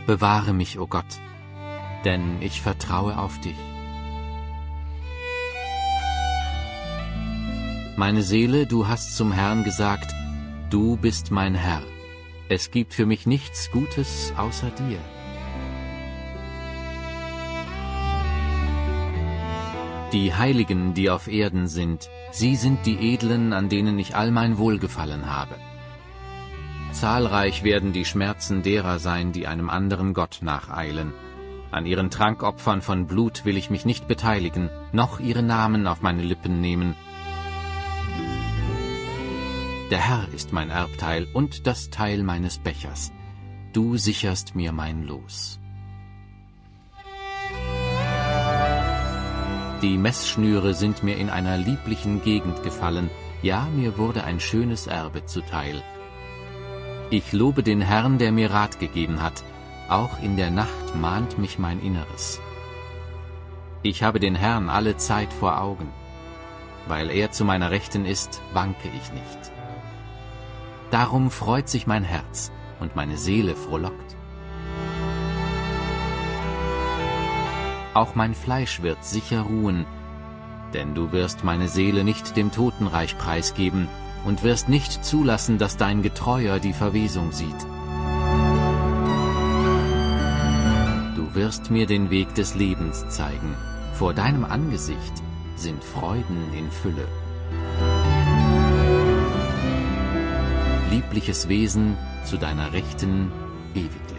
Bewahre mich, o Gott, denn ich vertraue auf dich. Meine Seele, du hast zum Herrn gesagt, du bist mein Herr. Es gibt für mich nichts Gutes außer dir. Die Heiligen, die auf Erden sind, sie sind die Edlen, an denen ich all mein Wohlgefallen habe. Zahlreich werden die Schmerzen derer sein, die einem anderen Gott nacheilen. An ihren Trankopfern von Blut will ich mich nicht beteiligen, noch ihre Namen auf meine Lippen nehmen. Der Herr ist mein Erbteil und das Teil meines Bechers. Du sicherst mir mein Los. Die Messschnüre sind mir in einer lieblichen Gegend gefallen, ja, mir wurde ein schönes Erbe zuteil. Ich lobe den Herrn, der mir Rat gegeben hat, auch in der Nacht mahnt mich mein Inneres. Ich habe den Herrn alle Zeit vor Augen. Weil er zu meiner Rechten ist, wanke ich nicht. Darum freut sich mein Herz und meine Seele frohlockt. Auch mein Fleisch wird sicher ruhen, denn du wirst meine Seele nicht dem Totenreich preisgeben und wirst nicht zulassen, dass dein Getreuer die Verwesung sieht. Du wirst mir den Weg des Lebens zeigen. Vor deinem Angesicht sind Freuden in Fülle. Liebliches Wesen zu deiner Rechten ewiglich.